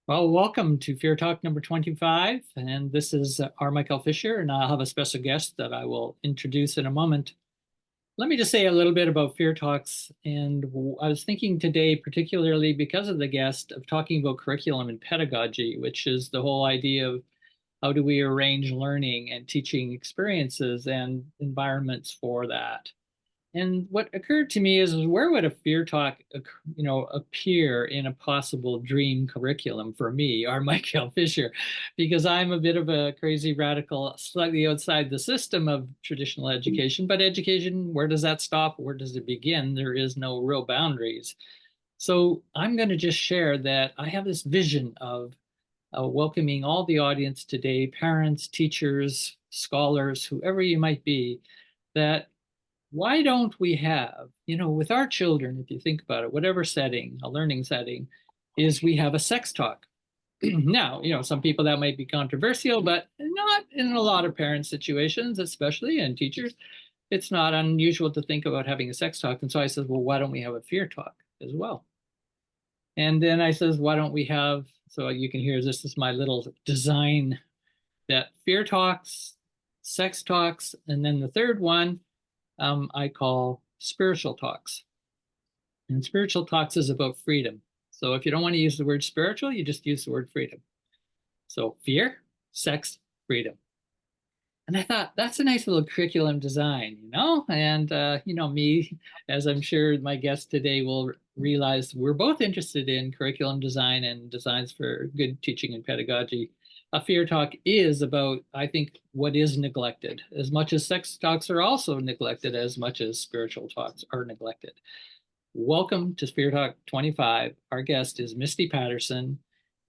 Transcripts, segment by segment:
Well, welcome to Fear Talk number 25. And this is R. Michael Fisher, and I'll have a special guest that I will introduce in a moment. Let me just say a little bit about Fear Talks. And I was thinking today, particularly because of the guest, of talking about curriculum and pedagogy, which is the whole idea of how do we arrange learning and teaching experiences and environments for that. And what occurred to me is where would a fear talk, appear in a possible dream curriculum for me, or Michael Fisher, because I'm a bit of a crazy radical, slightly outside the system of traditional education. But education, where does that stop? Where does it begin? There is no real boundaries. So I'm going to just share that I have this vision of welcoming all the audience today, parents, teachers, scholars, whoever you might be, that why don't we have, with our children, if you think about it, whatever setting, a learning setting, is we have a sex talk. Now, some people that might be controversial, but not in a lot of parent situations, especially and teachers. It's not unusual to think about having a sex talk. And so I said, well, why don't we have a fear talk as well? And then I says, why don't we have, so you can hear this is my little design that fear talks, sex talks, and then the third one I call spiritual talks. And spiritual talks is about freedom. So if you don't want to use the word spiritual, you just use the word freedom. So fear, sex, freedom. And I thought that's a nice little curriculum design, And, me, as I'm sure my guest today will realize, we're both interested in curriculum design and designs for good teaching and pedagogy. A fear talk is about, I think, what is neglected, as much as sex talks are also neglected, as much as spiritual talks are neglected. Welcome to Fear Talk 25. Our guest is Misty Paterson.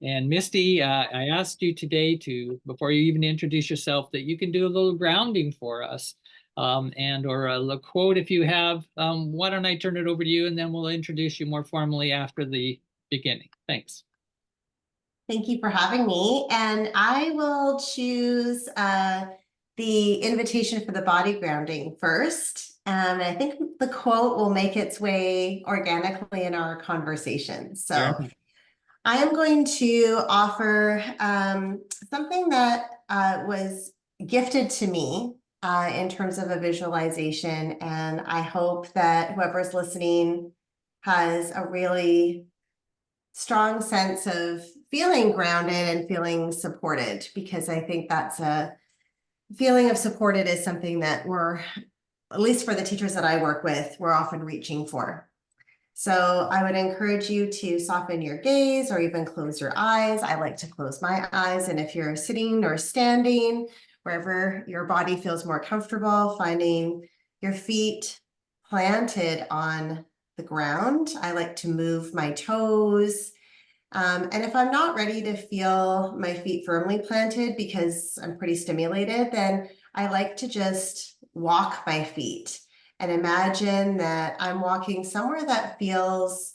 And Misty, I asked you today to, before you even introduce yourself, that you can do a little grounding for us, and or a quote if you have. Why don't I turn it over to you, and then we'll introduce you more formally after the beginning. Thanks. Thank you for having me. And I will choose the invitation for the body grounding first. And I think the quote will make its way organically in our conversation. Sure. So I am going to offer something that was gifted to me in terms of a visualization. And I hope that whoever's listening has a really strong sense of feeling grounded and feeling supported, because I think that's a feeling of supported is something that we're, at least for the teachers that I work with, we're often reaching for. So I would encourage you to soften your gaze or even close your eyes. I like to close my eyes. And if you're sitting or standing, wherever your body feels more comfortable, finding your feet planted on the ground. I like to move my toes. And if I'm not ready to feel my feet firmly planted because I'm pretty stimulated, then I like to just walk my feet and imagine that I'm walking somewhere that feels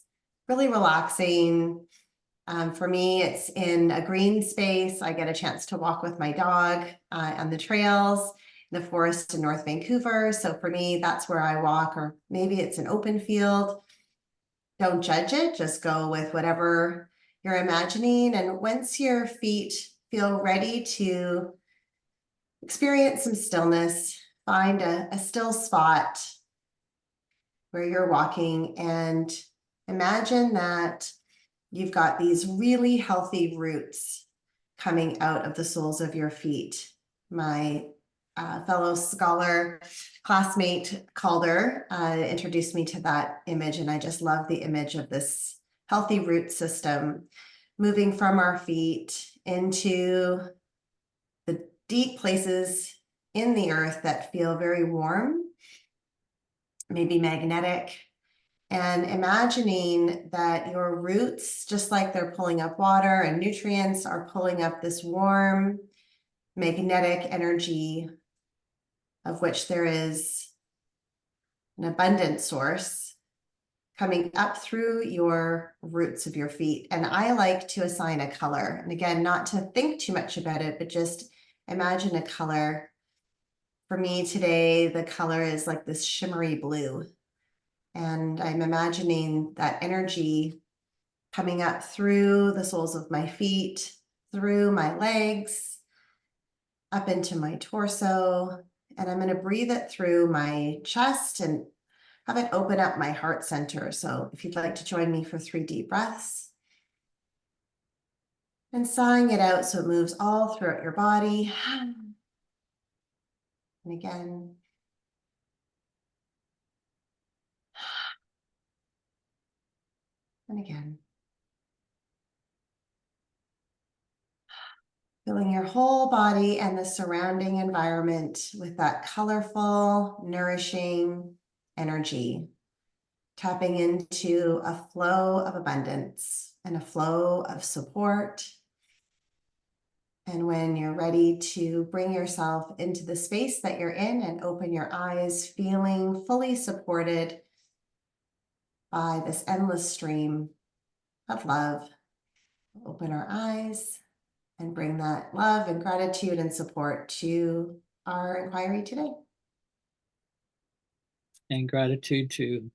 really relaxing. For me, it's in a green space. I get a chance to walk with my dog on the trails in the forest in North Vancouver. So for me, that's where I walk, or maybe it's an open field. Don't judge it, just go with whatever you're imagining. And once your feet feel ready to experience some stillness, find a still spot where you're walking and imagine that you've got these really healthy roots coming out of the soles of your feet. My fellow scholar, classmate Calder introduced me to that image, and I just love the image of this healthy root system moving from our feet into the deep places in the earth that feel very warm, maybe magnetic, and imagining that your roots, just like they're pulling up water and nutrients, are pulling up this warm, magnetic energy of which there is an abundant source coming up through your roots of your feet. And I like to assign a color. And again, not to think too much about it, but just imagine a color. For me today, the color is like this shimmery blue. And I'm imagining that energy coming up through the soles of my feet, through my legs, up into my torso. And I'm going to breathe it through my chest and have it open up my heart center. So if you'd like to join me for 3 deep breaths. And sighing it out so it moves all throughout your body. And again. And again. Filling your whole body and the surrounding environment with that colorful, nourishing energy. Tapping into a flow of abundance and a flow of support. And when you're ready to bring yourself into the space that you're in and open your eyes, feeling fully supported by this endless stream of love, open our eyes and bring that love and gratitude and support to our inquiry today. And gratitude to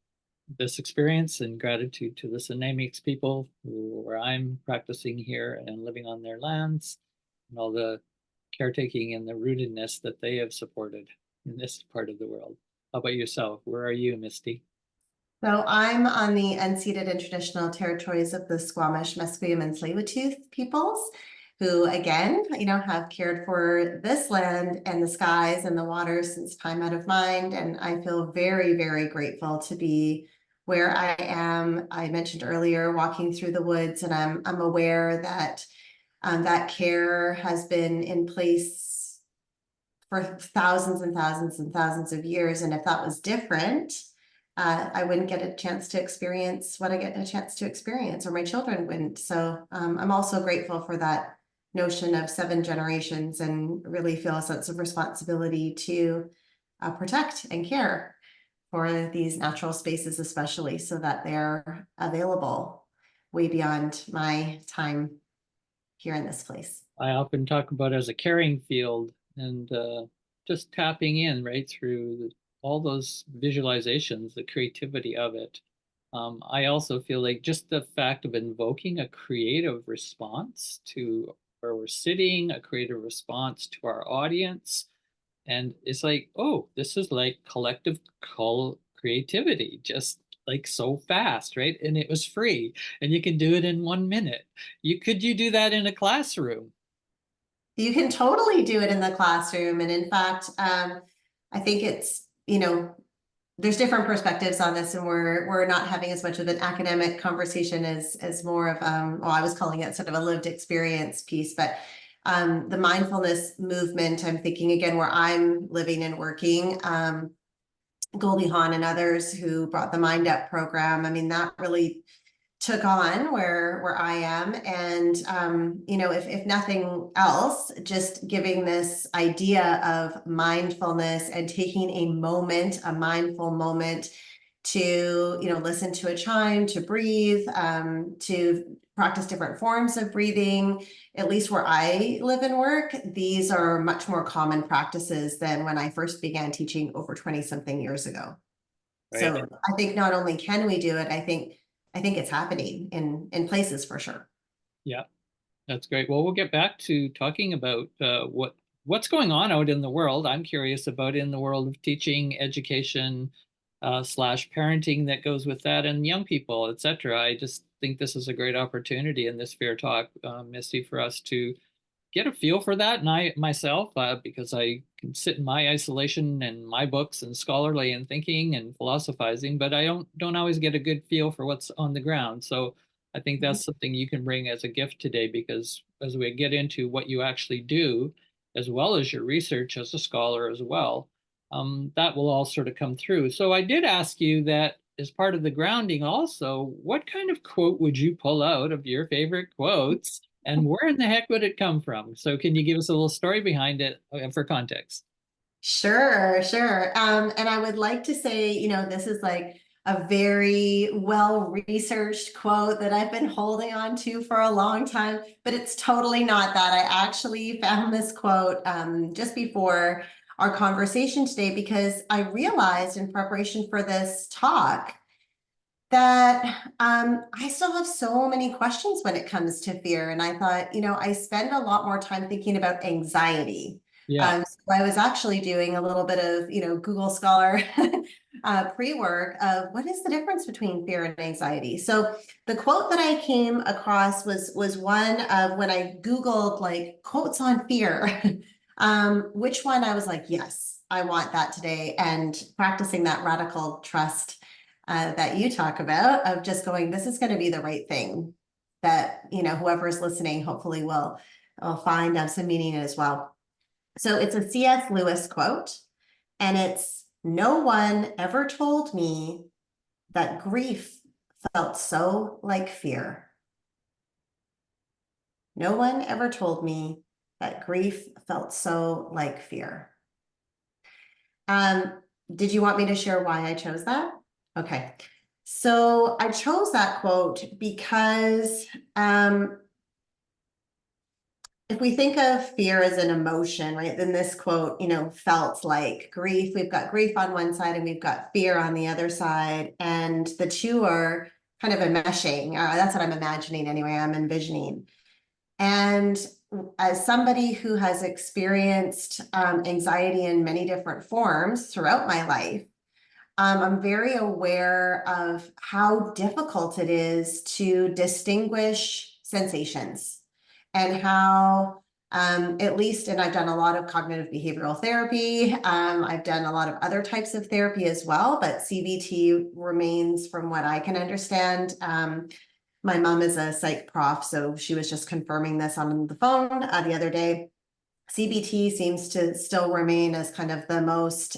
this experience and gratitude to the Sinamics people where I'm practicing here and living on their lands, and all the caretaking and the rootedness that they have supported in this part of the world. How about yourself? Where are you, Misty? So I'm on the unceded and traditional territories of the Squamish, Musqueam, and Tsleil-Waututh peoples, who again, have cared for this land and the skies and the waters since time out of mind. And I feel very, very grateful to be where I am. I mentioned earlier walking through the woods, and I'm aware that that care has been in place for thousands and thousands and thousands of years. And if that was different, I wouldn't get a chance to experience what I get a chance to experience, or my children wouldn't. So I'm also grateful for that notion of 7 generations, and really feel a sense of responsibility to protect and care for these natural spaces, especially so that they're available way beyond my time here in this place. I often talk about as a caring field, and just tapping in right through all those visualizations, the creativity of it. I also feel like just the fact of invoking a creative response to where we're sitting, a creative response to our audience. And it's like, oh, this is like collective creativity, just like so fast, right? And it was free, and you can do it in 1 minute. Could you do that in a classroom? You can totally do it in the classroom. And in fact, I think it's, there's different perspectives on this, and we're not having as much of an academic conversation as more of, well, I was calling it sort of a lived experience piece, but the mindfulness movement, I'm thinking again, where I'm living and working, Goldie Hawn and others who brought the Mind Up program. I mean, that really took on where I am. And, if nothing else, just giving this idea of mindfulness and taking a mindful moment to, listen to a chime, to breathe, to practice different forms of breathing. At least where I live and work, these are much more common practices than when I first began teaching over 20 something years ago. Right. So I think not only can we do it, I think it's happening in places for sure. Yeah, that's great. Well, we'll get back to talking about what's going on out in the world. I'm curious about in the world of teaching, education, slash parenting that goes with that, and young people, etc. I just think this is a great opportunity in this FearTalk, Misty, for us to get a feel for that. And I myself, because I can sit in my isolation and my books and scholarly and thinking and philosophizing, but I don't always get a good feel for what's on the ground. So I think that's something you can bring as a gift today, because as we get into what you actually do, as well as your research as a scholar as well, that will all sort of come through. So I did ask you that as part of the grounding also, what kind of quote would you pull out of your favorite quotes, and where in the heck would it come from? So can you give us a little story behind it for context? Sure, sure. And I would like to say, this is like a very well-researched quote that I've been holding on to for a long time, but it's totally not that. I actually found this quote just before our conversation today, because I realized in preparation for this talk that I still have so many questions when it comes to fear. And I thought, I spend a lot more time thinking about anxiety. Yeah. So I was actually doing a little bit of, Google Scholar pre-work of what is the difference between fear and anxiety. So the quote that I came across was one of when I Googled like quotes on fear, which one I was like, yes, I want that today. And practicing that radical trust that you talk about of just going, this is going to be the right thing that, whoever's listening hopefully will find some meaning in as well. So it's a C.S. Lewis quote, and it's, no one ever told me that grief felt so like fear. No one ever told me that grief felt so like fear. Um, did you want me to share why I chose that? Okay. So I chose that quote because if we think of fear as an emotion, right, then this quote, felt like grief. We've got grief on one side and we've got fear on the other side. And the two are kind of enmeshing. That's what I'm imagining anyway, I'm envisioning. And as somebody who has experienced anxiety in many different forms throughout my life, I'm very aware of how difficult it is to distinguish sensations and how, at least, and I've done a lot of cognitive behavioral therapy. I've done a lot of other types of therapy as well, but CBT remains, from what I can understand. My mom is a psych prof, so she was just confirming this on the phone the other day. CBT seems to still remain as kind of the most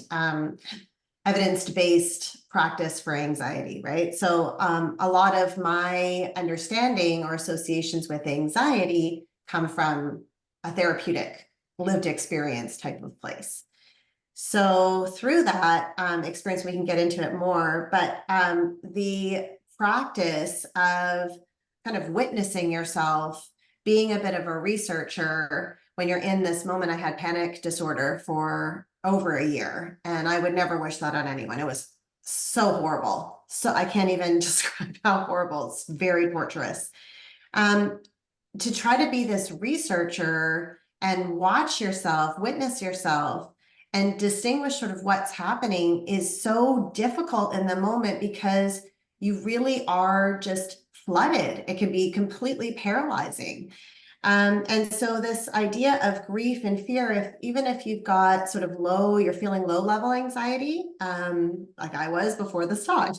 evidence-based practice for anxiety, right? So a lot of my understanding or associations with anxiety come from a therapeutic lived experience type of place. So through that experience, we can get into it more, but the practice of kind of witnessing yourself, being a bit of a researcher, when you're in this moment. I had panic disorder for over a year, and I would never wish that on anyone. It was so horrible. So I can't even describe how horrible. It's very torturous. To try to be this researcher and watch yourself, witness yourself, and distinguish sort of what's happening is so difficult in the moment because you really are just flooded. It can be completely paralyzing. And so this idea of grief and fear, even if you've got sort of you're feeling low level anxiety, like I was before this talk,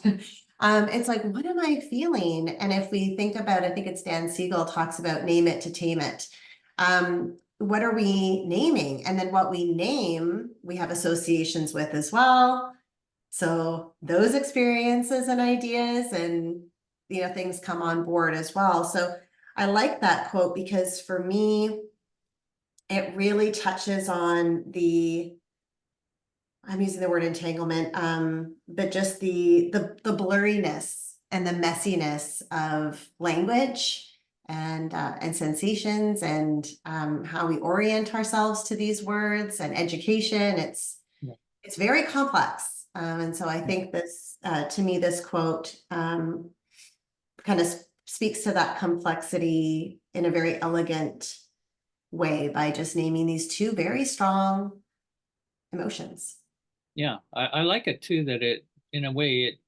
it's like, what am I feeling? And if we think about, I think it's Dan Siegel talks about name it to tame it. What are we naming? And then what we name, we have associations with as well. So those experiences and ideas and, things come on board as well. So I like that quote because for me, it really touches on I'm using the word entanglement, but just the blurriness and the messiness of language and sensations and how we orient ourselves to these words and education. It's very complex. And so I think this, to me, this quote kind of speaks to that complexity in a very elegant way by just naming these two very strong emotions. Yeah, I like it too that it, in a way,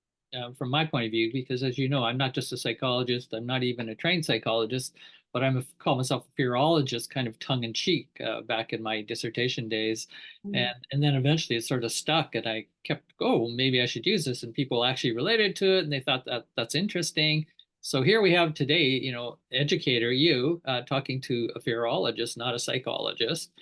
from my point of view, because as you know, I'm not just a psychologist, I'm not even a trained psychologist, but call myself a fearologist, kind of tongue in cheek, back in my dissertation days. And then eventually it sort of stuck, and I kept, oh, maybe I should use this. And people actually related to it, and they thought that that's interesting. So here we have today, educator, you talking to a fearologist, not a psychologist.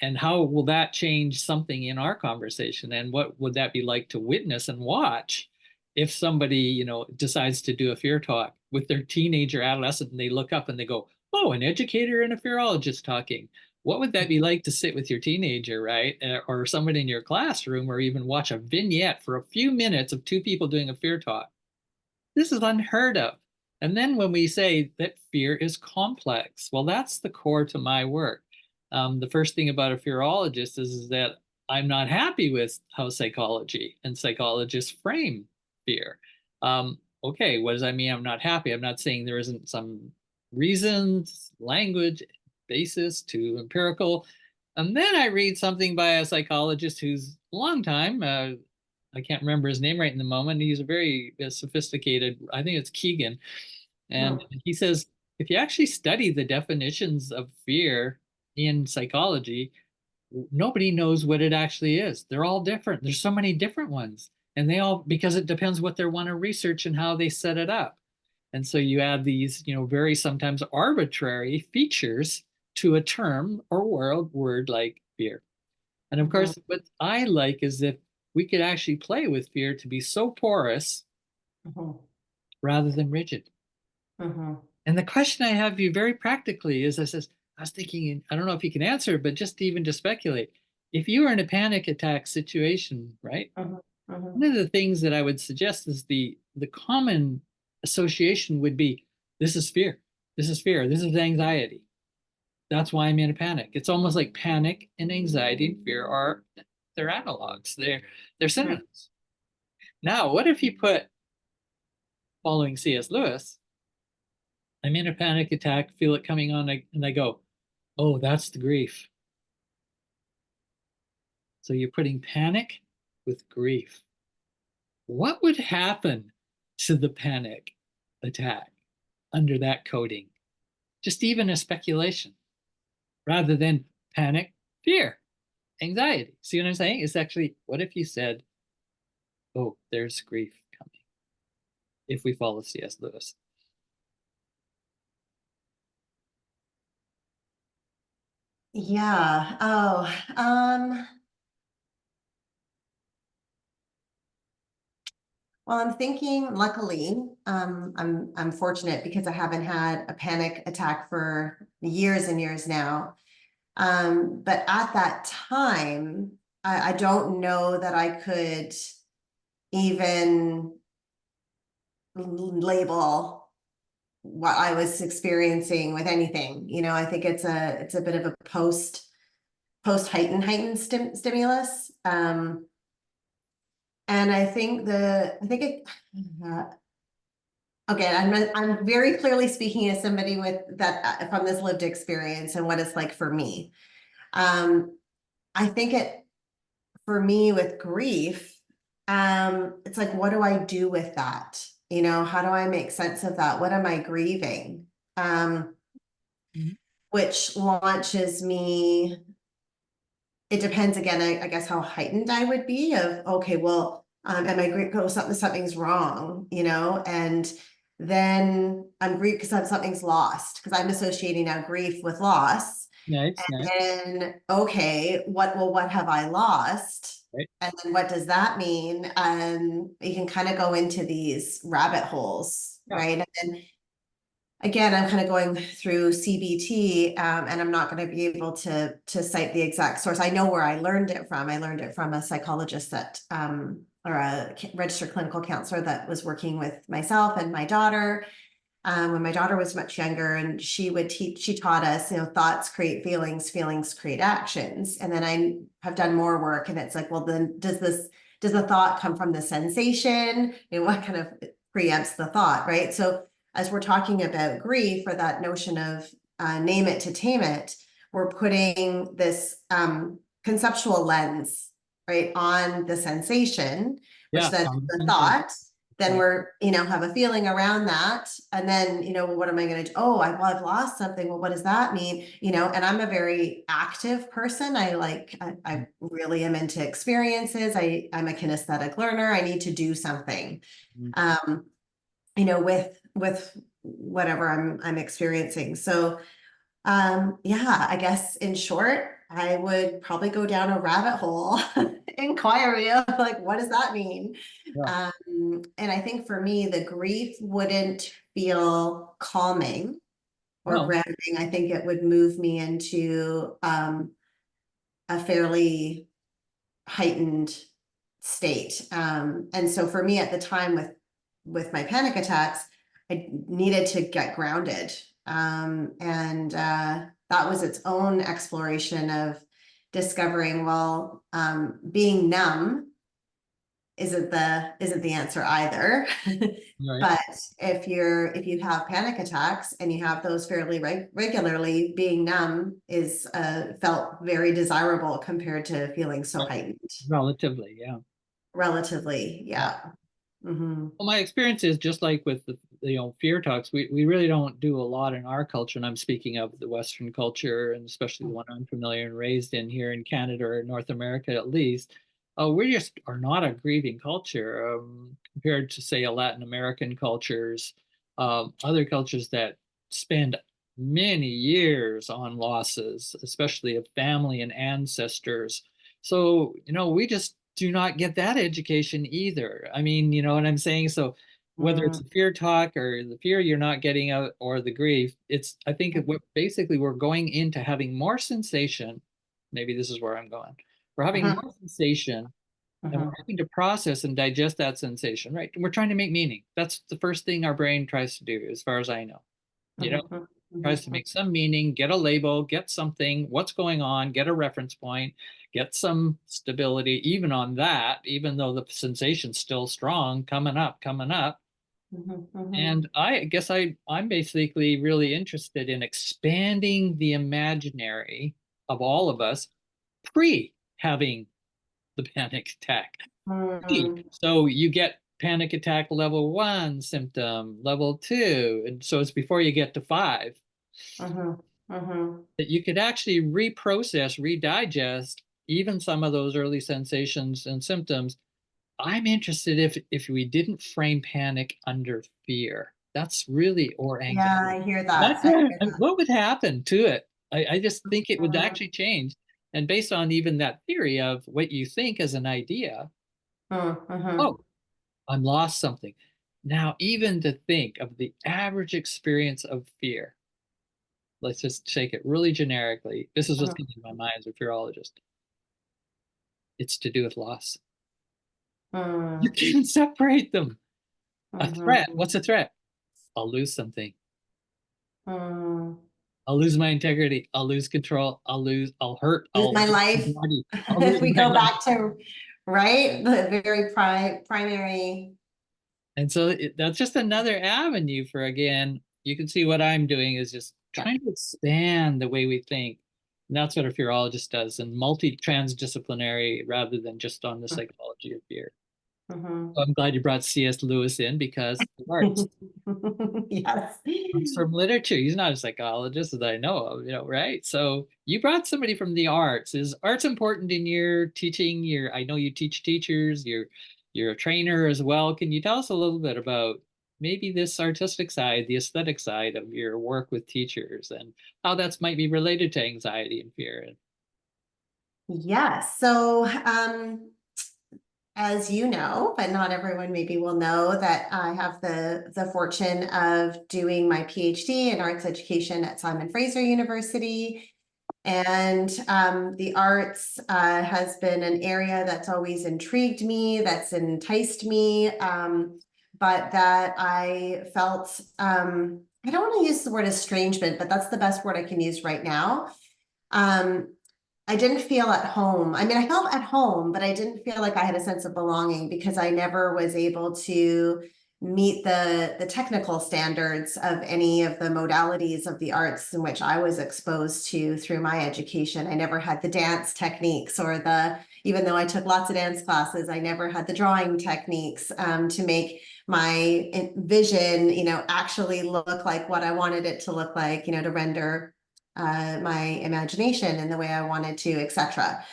And how will that change something in our conversation? And what would that be like to witness and watch if somebody, decides to do a fear talk with their teenager, adolescent, and they look up and they go, oh, an educator and a fearologist talking. What would that be like to sit with your teenager, right? Or somebody in your classroom, or even watch a vignette for a few minutes of two people doing a fear talk? This is unheard of. And then when we say that fear is complex, well, that's the core to my work. The first thing about a fearologist is that I'm not happy with how psychology and psychologists frame fear. okay, what does that mean? I'm not happy. I'm not saying there isn't some reasons, language, basis to empirical. And then I read something by a psychologist who's a long time. I can't remember his name right in the moment. He's a very sophisticated, I think it's Keegan. And Mhm. he says, if you actually study the definitions of fear in psychology, nobody knows what it actually is. They're all different. There's so many different ones. And they all, because it depends what they want to research and how they set it up. And so you add these, very sometimes arbitrary features to a term or word like fear. And of Mhm. course, what I like is if we could actually play with fear to be so porous Mhm. rather than rigid. Mhm. And the question I have you very practically is, I was thinking, I don't know if you can answer, but just even to speculate, if you were in a panic attack situation, right? Mhm. One Mhm. of the things that I would suggest is the common association would be, this is fear. This is fear. This is anxiety. That's why I'm in a panic. It's almost like panic and anxiety and fear are they're analogs. They're Mhm. synonyms. Now, what if you put, following C.S. Lewis, I'm in a panic attack, feel it coming on, and I go, oh, that's the grief. So you're putting panic with grief. What would happen to the panic attack under that coding? Just even a speculation rather than panic, fear, anxiety. See what I'm saying? It's actually, what if you said, oh, there's grief coming if we follow C.S. Lewis? Yeah. Oh, well, I'm thinking, luckily, I'm fortunate because I haven't had a panic attack for years and years now. But at that time, I don't know that I could even label what I was experiencing with anything. I think it's a bit of a post heightened stimulus. And I think it uh, okay, I'm very clearly speaking as somebody with that from this lived experience and what it's like for me. Um, I think it for me with grief, it's like, what do I do with that? How do I make sense of that? What am I grieving? Um, Mhm. which launches me. It depends again, I guess, how heightened I would be of, okay, well, am I grief? Oh, something's wrong, and then I'm grief because something's lost because I'm associating now grief with loss. Nice, nice. And okay, what have I lost? Right. And then what does that mean? And you can kind of go into these rabbit holes, Yeah. right? And again, I'm kind of going through CBT, and I'm not going to be able to cite the exact source. I know where I learned it from. I learned it from a psychologist or a registered clinical counselor that was working with myself and my daughter when my daughter was much younger, and she taught us, thoughts create feelings, feelings create actions. And then I have done more work, and it's like, well, then does the thought come from the sensation? What kind of preempts the thought, right? So as we're talking about grief, or that notion of name it to tame it, we're putting this conceptual lens, right, on the sensation, which Yeah. then From the the sensation. thought, then Right. we're, have a feeling around that. And then, well, what am I going to do? Oh, I've lost something. Well, what does that mean? And I'm a very active person. I really am into experiences. I'm a kinesthetic learner. I need to do something, Mhm. um, with whatever I'm experiencing. So, yeah, I guess in short, I would probably go down a rabbit hole inquiry of like, what does that mean? Yeah. And I think for me, the grief wouldn't feel calming or No. grounding. I think it would move me into a fairly heightened state. And so for me at the time with my panic attacks, I needed to get grounded. And that was its own exploration of discovering, well, being numb isn't the answer either. Right. But if you have panic attacks and you have those fairly regularly, being numb is felt very desirable compared to feeling so heightened. Relatively, yeah. Relatively, Yeah. yeah. Mm-hmm. Well, my experience is just like with the fear talks, we really don't do a lot in our culture, and I'm speaking of the Western culture, and especially the one I'm familiar and raised in here in Canada or North America at least. We just are not a grieving culture compared to, say, a Latin American cultures, other cultures that spend many years on losses, especially of family and ancestors. So, we just do not get that education either. I mean, you know what I'm saying? So whether it's Mm-hmm. the fear talk or the fear you're not getting out or the grief, I think basically we're going into having more sensation. Maybe this is where I'm going. We're having Mm-hmm. more sensation and we're having to process and digest that sensation, right? We're trying to make meaning. That's the first thing our brain tries to do, as far as I know. Mm-hmm. Tries to make some meaning, get a label, get something, what's going on, get a reference point, get some stability, even on that, even though the sensation's still strong, coming up, coming up. Mm-hmm. And I guess I'm basically really interested in expanding the imaginary of all of us pre having the panic attack. Mm-hmm. So you get panic attack level 1 symptom, level 2, and so it's before you get to 5 Mm-hmm. Mm-hmm. that you could actually reprocess, redigest even some of those early sensations and symptoms. I'm interested if we didn't frame panic under fear. That's really, or Yeah, anxiety. I hear that. That's I hear that. what would happen to it. I just think it would Mm-hmm. actually change. And based on even that theory of what you think as an idea, Mm-hmm. oh, I'm lost something. Now, even to think of the average experience of fear, let's just take it really generically. This is what's coming to my mind as a fearologist. It's to do with loss. You Mm-hmm. can't separate them. A threat. Mm-hmm. What's a threat? I'll lose something. Mm-hmm. I'll lose my integrity. I'll lose control. I'll hurt. Lose I'll my lose my life. body. I'll If lose we my go life. back to, right, the very primary. And so that's just another avenue for, again, you can see what I'm doing is just trying to expand the way we think. And that's what a fearologist does, and multi-transdisciplinary rather than just on the psychology of fear. Mm-hmm. So I'm glad you brought C.S. Lewis in because the arts Yes. comes from literature. He's not a psychologist that I know of, right? So you brought somebody from the arts. Is arts important in your teaching? I know you teach teachers, you're a trainer as well. Can you tell us a little bit about maybe this artistic side, the aesthetic side of your work with teachers and how that's might be related to anxiety and fear? Yes. So, as you know, but not everyone maybe will know that I have the fortune of doing my PhD in arts education at Simon Fraser University. And the arts has been an area that's always intrigued me, that's enticed me, but that I felt, I don't want to use the word estrangement, but that's the best word I can use right now. Um, I didn't feel at home. I mean, I felt at home, but I didn't feel like I had a sense of belonging because I never was able to meet the technical standards of any of the modalities of the arts in which I was exposed to through my education. I never had the dance techniques or even though I took lots of dance classes, I never had the drawing techniques to make my vision, actually look like what I wanted it to look like, to render my imagination in the way I wanted to, etc.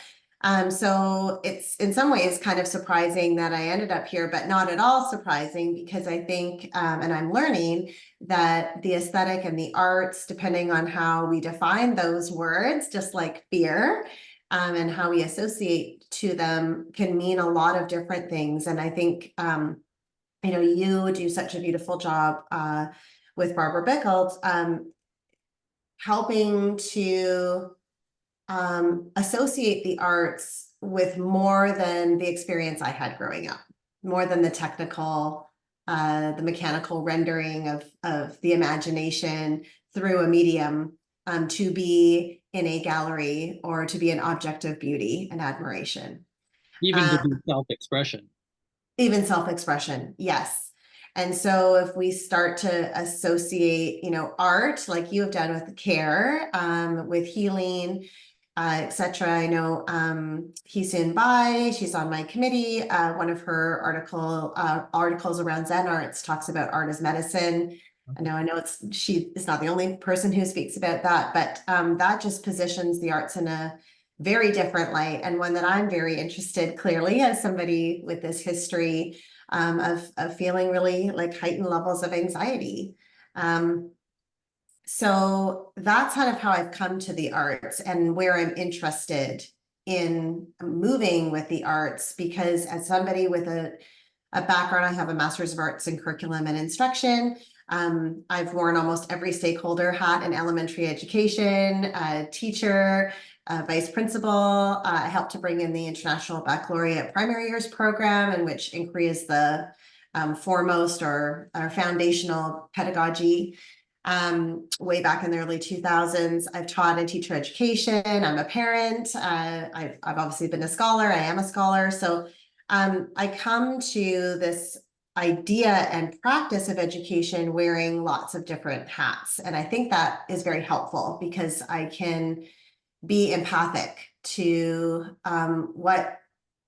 So it's in some ways kind of surprising that I ended up here, but not at all surprising because I think, and I'm learning that the aesthetic and the arts, depending on how we define those words, just like fear, and how we associate to them can mean a lot of different things. And I think, you do such a beautiful job with Barbara Bickle, helping to associate the arts with more than the experience I had growing up, more than the technical, the mechanical rendering of the imagination through a medium, to be in a gallery or to be an object of beauty and admiration. Even to Um, be self-expression. Even self-expression, yes. And so if we start to associate, art like you have done with care, with healing, etc. I know Hisun Bai, she's on my committee. One of her articles around Zen arts talks about art as medicine. I know she is not the only person who speaks about that, but that just positions the arts in a very different light, and one that I'm very interested, clearly, as somebody with this history of feeling really like heightened levels of anxiety. So that's kind of how I've come to the arts and where I'm interested in moving with the arts, because as somebody with a background, I have a master's of arts in curriculum and instruction. I've worn almost every stakeholder hat in elementary education, a teacher, a vice principal. I helped to bring in the International Baccalaureate Primary Years program, in which inquiry is the foremost or foundational pedagogy. Way back in the early 2000s, I've taught in teacher education. I'm a parent. I've obviously been a scholar. I am a scholar. So I come to this idea and practice of education wearing lots of different hats. And I think that is very helpful, because I can be empathic to what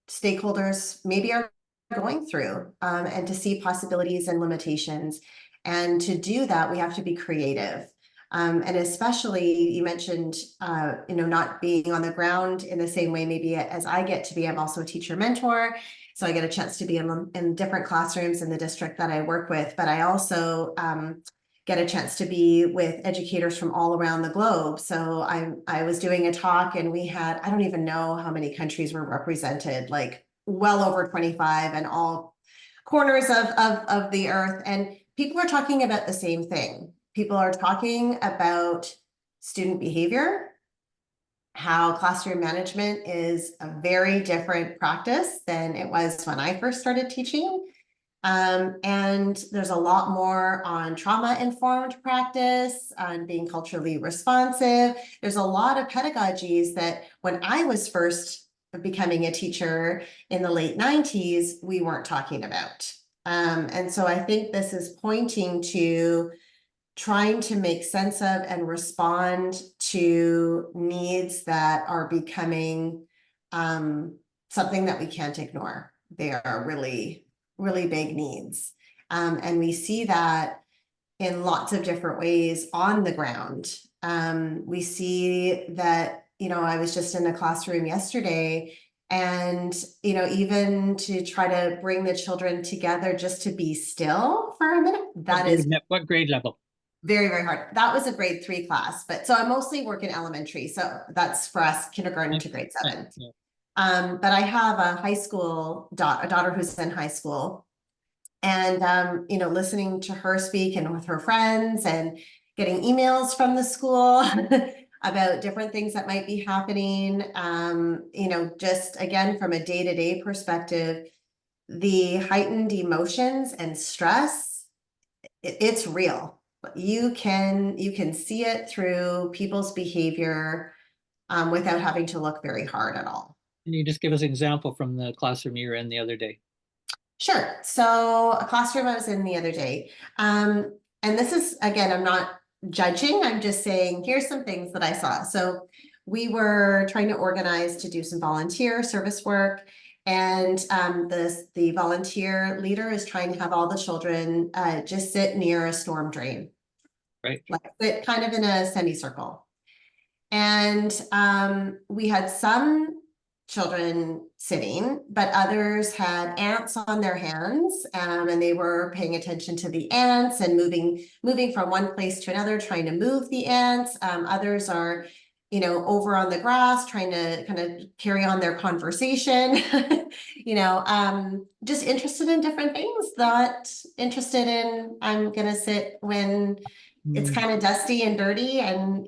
stakeholders maybe are going through, and to see possibilities and limitations. And to do that, we have to be creative. And especially, you mentioned, not being on the ground in the same way maybe as I get to be. I'm also a teacher mentor, so I get a chance to be in different classrooms in the district that I work with. But I also get a chance to be with educators from all around the globe. So I was doing a talk, and we had, I don't even know how many countries were represented, like well over 25, and all corners of the earth. And people are talking about the same thing. People are talking about student behavior, how classroom management is a very different practice than it was when I first started teaching. And there's a lot more on trauma-informed practice, on being culturally responsive. There's a lot of pedagogies that when I was first becoming a teacher in the late 90s, we weren't talking about. And so I think this is pointing to trying to make sense of and respond to needs that are becoming something that we can't ignore. They are really, really big needs. And we see that in lots of different ways on the ground. We see that, I was just in a classroom yesterday, and, even to try to bring the children together just to be still for a minute, that is what grade level? very, very hard. That was a grade 3 class, but so I mostly work in elementary. So that's for us, kindergarten to grade 7. Yeah. But I have a high school a daughter who's in high school, and, listening to her speak and with her friends, and getting emails from the school about different things that might be happening. Just again, from a day-to-day perspective, the heightened emotions and stress, it's real. You can see it through people's behavior without having to look very hard at all. Can you just give us an example from the classroom you were in the other day? Sure. So a classroom I was in the other day, and this is, again, I'm not judging, I'm just saying, here's some things that I saw. So we were trying to organize to do some volunteer service work, and the volunteer leader is trying to have all the children just sit near a storm drain. Right. Like sit kind of in a semicircle. And we had some children sitting, but others had ants on their hands, and they were paying attention to the ants and moving from one place to another, trying to move the ants. Others are, over on the grass, trying to kind of carry on their conversation, just interested in different things, not interested in, I'm gonna sit when it's kind of dusty and dirty and,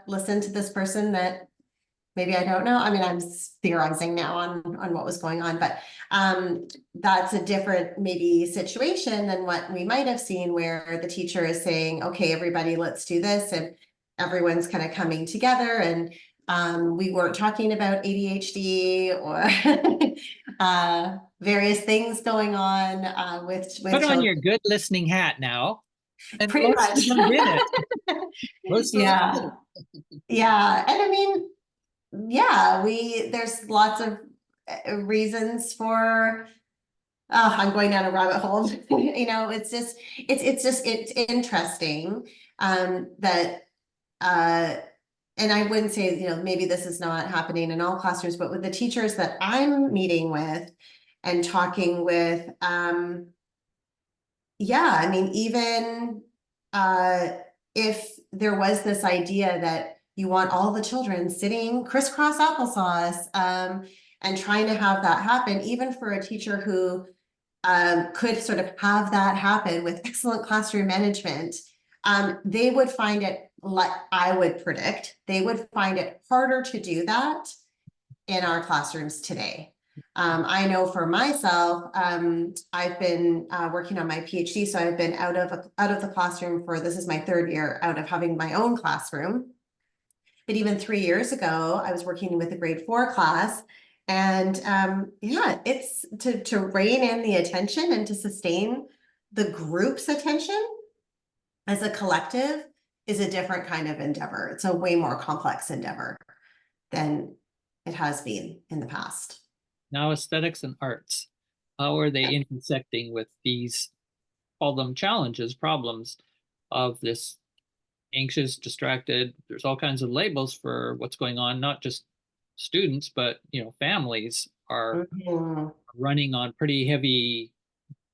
listen to this person that maybe I don't know. I mean, I'm theorizing now on what was going on, but that's a different maybe situation than what we might have seen, where the teacher is saying, okay, everybody, let's do this. And everyone's kind of coming together. And We weren't talking about ADHD or various things going on with Put on your children. good listening hat now. And Pretty most much. of them did it. Most of them did Yeah. it. Yeah. And I mean, yeah, there's lots of reasons for, I'm going down a rabbit hole. It's interesting that, and I wouldn't say, maybe this is not happening in all classrooms, but with the teachers that I'm meeting with and talking with, yeah, I mean, even if there was this idea that you want all the children sitting crisscross applesauce and trying to have that happen, even for a teacher who could sort of have that happen with excellent classroom management, they would find it, like I would predict, they would find it harder to do that in our classrooms today. I know for myself, I've been working on my PhD, so I've been out of the classroom this is my third year out of having my own classroom. But even 3 years ago, I was working with a grade 4 class, and yeah, it's to rein in the attention and to sustain the group's attention as a collective is a different kind of endeavor. It's a way more complex endeavor than it has been in the past. Now, aesthetics and arts, how are they intersecting with these, call them challenges, problems of this anxious, distracted? There's all kinds of labels for what's going on, not just students, but families are running on pretty heavy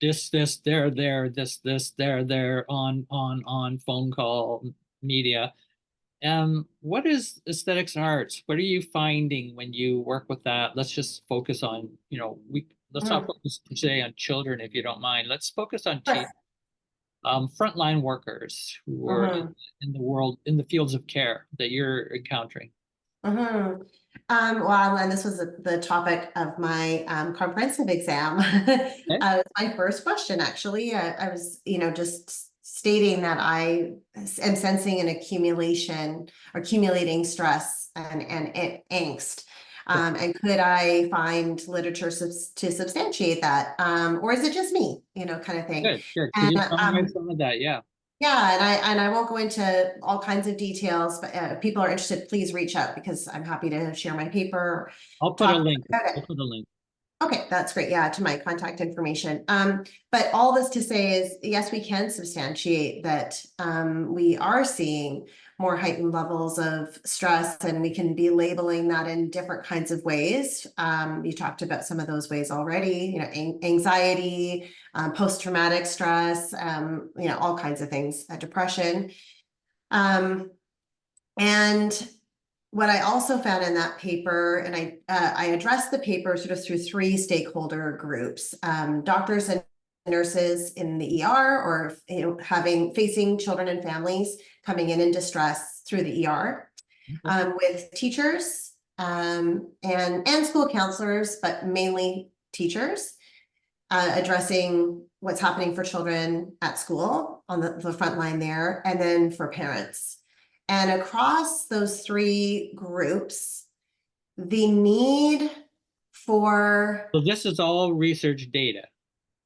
this, there, this, there, on phone call media. What is aesthetics and arts? What are you finding when you work with that? Let's just focus on, let's not focus today on children, if you don't mind. Let's focus on frontline workers who are in the world, in the fields of care that you're encountering. Well, and this was the topic of my comprehensive exam. Okay. My first question, actually, I was, just stating that I am sensing an accumulating stress and angst. And could I find literature to substantiate that? Or is it just me, kind of thing? Good. Could And you summarize some of that? Yeah. yeah, and I won't go into all kinds of details, but if people are interested, please reach out because I'm happy to share my paper. I'll put a Talk link. about it. I'll put a link. Okay, that's great. Yeah, to my contact information. But all this to say is, yes, we can substantiate that we are seeing more heightened levels of stress, and we can be labeling that in different kinds of ways. You talked about some of those ways already, anxiety, post-traumatic stress, all kinds of things, depression. And what I also found in that paper, and I addressed the paper sort of through 3 stakeholder groups, doctors and nurses in the ER, or facing children and families coming in distress through the ER, with teachers and school counselors, but mainly teachers, addressing what's happening for children at school on the front line there, and then for parents. And across those 3 groups, the need for... So this is all research data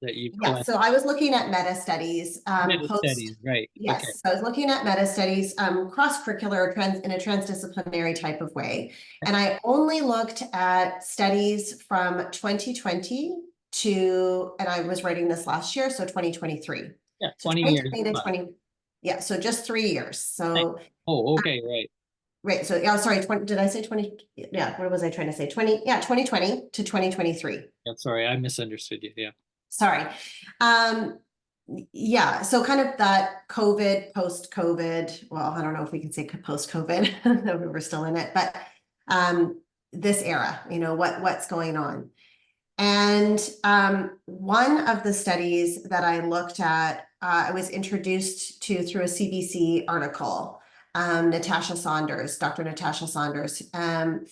that you've Yeah, collected. so I was looking at meta studies. Studies, right. Yes, Okay. so I was looking at meta studies, cross-curricular in a transdisciplinary type of way. And I only looked at studies from 2020 and I was writing this last year, so 2023. Yeah, So 20 years. 2020 to 20, yeah, so just 3 years. So Oh, okay, right. right. So, yeah, sorry, did I say 20? Yeah, what was I trying to say? 2020 to 2023. Yeah, sorry, I misunderstood you. Yeah. Sorry. Yeah, so kind of that COVID, post-COVID, well, I don't know if we can say post-COVID, we're still in it, but this era, what's going on. And one of the studies that I looked at, I was introduced to through a CBC article, Dr. Natasha Saunders, and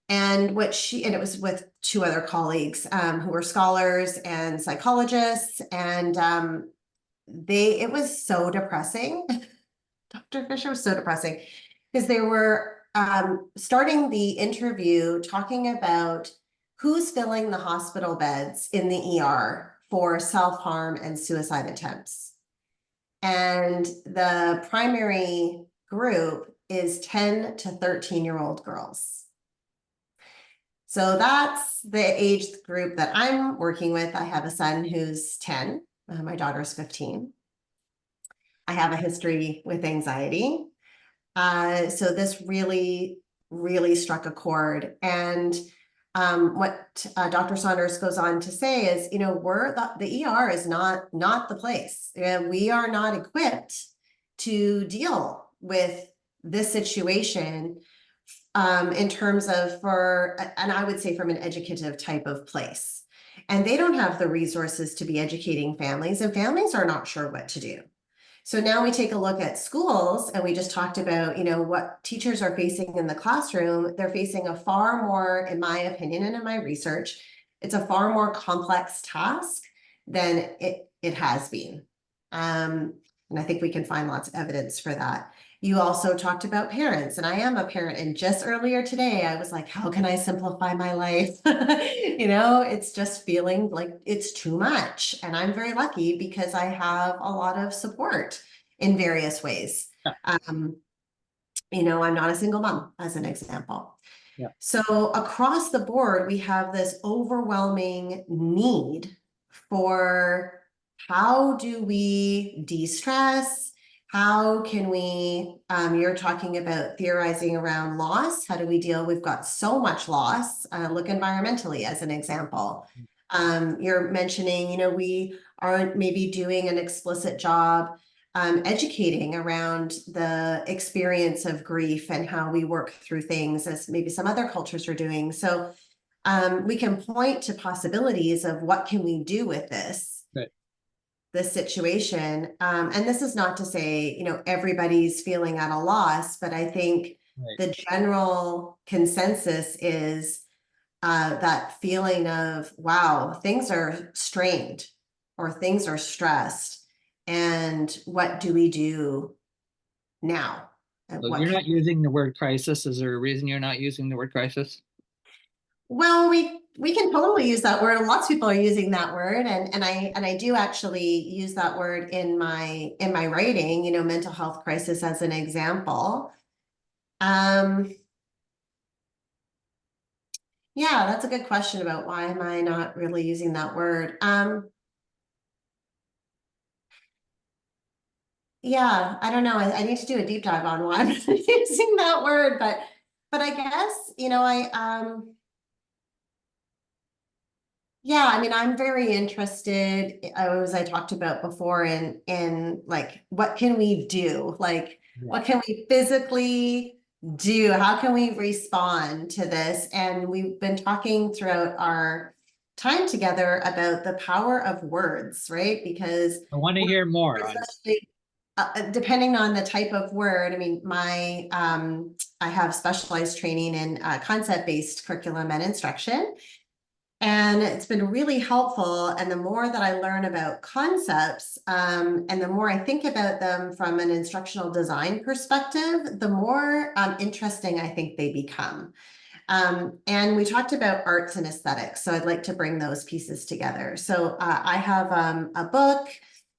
it was with 2 other colleagues who were scholars and psychologists, and it was so depressing. Dr. Fisher was so depressing because there were starting the interview talking about who's filling the hospital beds in the ER for self-harm and suicide attempts. And the primary group is 10 to 13-year-old girls. So that's the age group that I'm working with. I have a son who's 10. My daughter's 15. I have a history with anxiety. So this really, really struck a chord. And what Dr. Saunders goes on to say is, you know, the ER is not the place. We are not equipped to deal with this situation in terms of and I would say from an educative type of place. And they don't have the resources to be educating families, and families are not sure what to do. So now we take a look at schools, and we just talked about, you know, what teachers are facing in the classroom. They're facing a far more, in my opinion and in my research, it's a far more complex task than it has been. And I think we can find lots of evidence for that. You also talked about parents, and I am a parent. And just earlier today, I was like, how can I simplify my life? You know, it's just feeling like it's too much. And I'm very lucky because I have a lot of support in various ways. Yeah. You know, I'm not a single mom, as an example. Yeah. So across the board, we have this overwhelming need for how do we de-stress? How can we, you're talking about theorizing around loss. How do we deal? We've got so much loss. Look environmentally as an example. You're mentioning, you know, we aren't maybe doing an explicit job educating around the experience of grief and how we work through things as maybe some other cultures are doing. So we can point to possibilities of what can we do with this. Right. This situation. And this is not to say, you know, everybody's feeling at a loss, but I think the general consensus is that feeling of, wow, things are strained or things are stressed. And what do we do now? So you're not using the word crisis. Is there a reason you're not using the word crisis? Well, we can totally use that word. Lots of people are using that word, and I do actually use that word in my writing, you know, mental health crisis as an example. Yeah, that's a good question about why am I not really using that word. Yeah, I don't know. I need to do a deep dive on why I'm not using that word, but I guess, you know, yeah, I mean, I'm very interested, as I talked about before, in like, what can we do? Like, what can we physically do? How can we respond to this? And we've been talking throughout our time together about the power of words, right? Because I want to hear more on especially depending on the type of word. I mean, I have specialized training in concept-based curriculum and instruction. And it's been really helpful. And the more that I learn about concepts, and the more I think about them from an instructional design perspective, the more interesting I think they become. And we talked about arts and aesthetics. So I'd like to bring those pieces together. So I have a book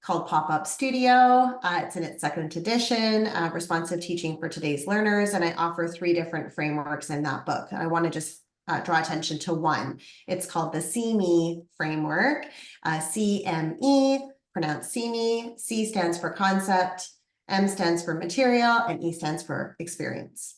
called Pop-Up Studio. It's in its second edition, Responsive Teaching for Today's Learners. And I offer 3 different frameworks in that book. I want to just draw attention to one. It's called the CME framework. CME, pronounced CME. C stands for concept, M stands for material, and E stands for experience.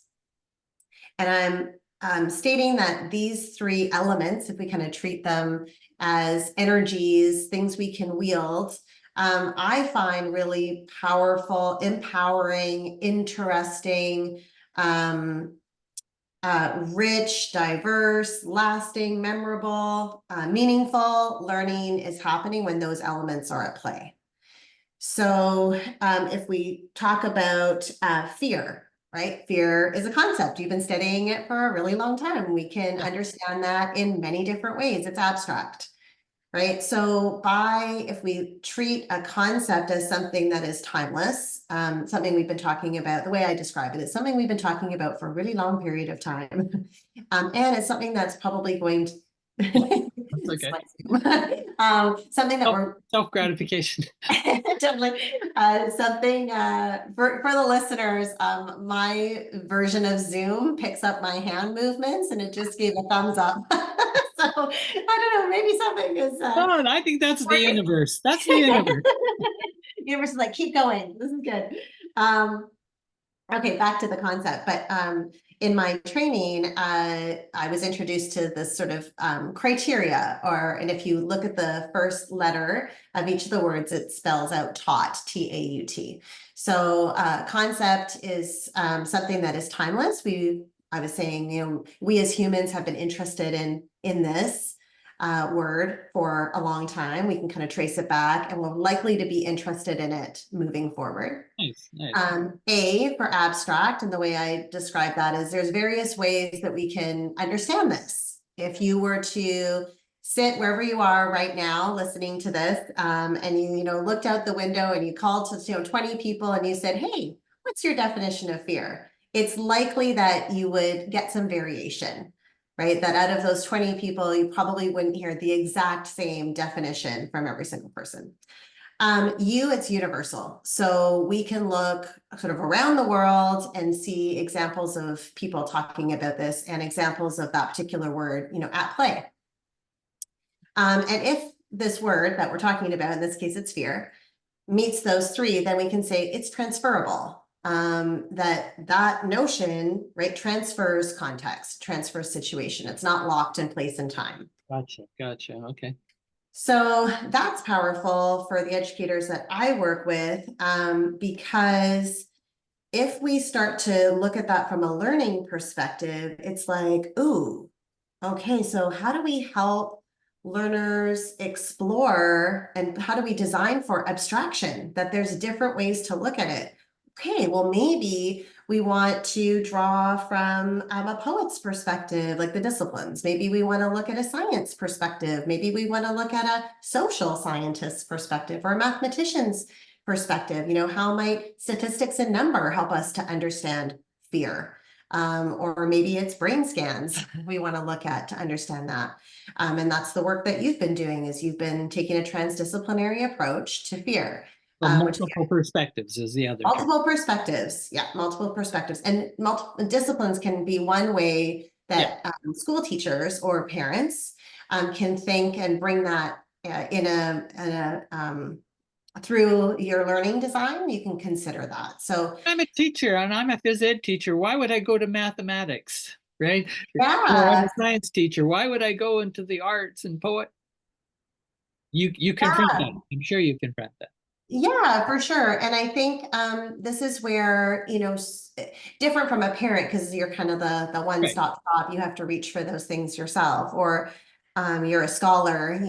And I'm stating that these 3 elements, if we kind of treat them as energies, things we can wield, I find really powerful, empowering, interesting, rich, diverse, lasting, memorable, meaningful learning is happening when those elements are at play. So if we talk about fear, right? Fear is a concept. You've been studying it for a really long time. We can understand that in many different ways. It's abstract, right? So if we treat a concept as something that is timeless, something we've been talking about, the way I describe it is something we've been talking about for a really long period of time. And it's something that's probably going to That's okay. something that we're Self-gratification. definitely something for the listeners. My version of Zoom picks up my hand movements, and it just gave a thumbs up. So I don't know, maybe something is Oh, I think that's the working. universe. That's the universe. Universe is like, keep going. This is good. Okay, back to the concept. But in my training, I was introduced to this sort of criteria, and if you look at the first letter of each of the words, it spells out taught, T-A-U-T. So concept is something that is timeless. I was saying, we as humans have been interested in this word for a long time. We can kind of trace it back, and we're likely to be interested in it moving forward. Nice, nice. A for abstract, and the way I describe that is there's various ways that we can understand this. If you were to sit wherever you are right now listening to this, and you looked out the window and you called to 20 people and you said, hey, what's your definition of fear? It's likely that you would get some variation, right? That out of those 20 people, you probably wouldn't hear the exact same definition from every single person. It's universal. So we can look sort of around the world and see examples of people talking about this and examples of that particular word, at play. And if this word that we're talking about, in this case, it's fear, meets those three, then we can say it's transferable. That notion, right, transfers context, transfers situation. It's not locked in place and time. Gotcha. Okay. So that's powerful for the educators that I work with, because if we start to look at that from a learning perspective, it's like, ooh, okay, so how do we help learners explore, and how do we design for abstraction, that there's different ways to look at it? Okay, well, maybe we want to draw from a poet's perspective, like the disciplines. Maybe we want to look at a science perspective. Maybe we want to look at a social scientist's perspective or a mathematician's perspective. How might statistics and number help us to understand fear? Or maybe it's brain scans we want to look at to understand that. And that's the work that you've been doing, is you've been taking a transdisciplinary approach to fear. Multiple perspectives is the other term. Multiple perspectives. Yeah, multiple perspectives. And multiple disciplines can be one way that school teachers or parents can think and bring that through your learning design. You can consider that. So I'm a teacher and I'm a phys ed teacher. Why would I go to mathematics, right? yeah, Or I'm a science teacher. Why would I go into the arts and poet? You confront that. I'm sure you confront that. Yeah, for sure. And I think this is where, different from a parent, because you're kind of the one-stop shop. You have to reach for those things yourself. Or you're a scholar,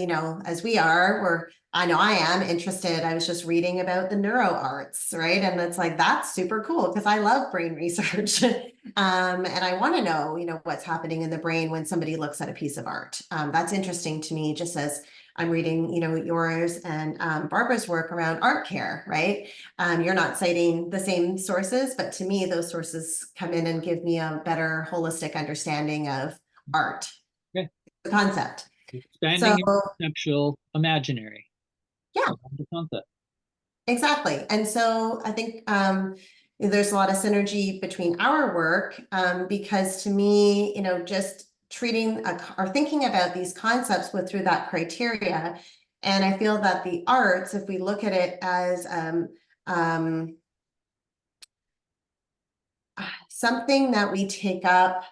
as we are, I know I am interested. I was just reading about the neuro arts, right? And it's like, that's super cool because I love brain research. And I want to know, what's happening in the brain when somebody looks at a piece of art. That's interesting to me, just as I'm reading, yours and Barbara's work around art care, right? You're not citing the same sources, but to me, those sources come in and give me a better holistic understanding of art, the concept. Expanding your conceptual imaginary. Yeah, The concept. Exactly. And so I think there's a lot of synergy between our work, because to me, just treating or thinking about these concepts through that criteria. And I feel that the arts, if we look at it as something that we take up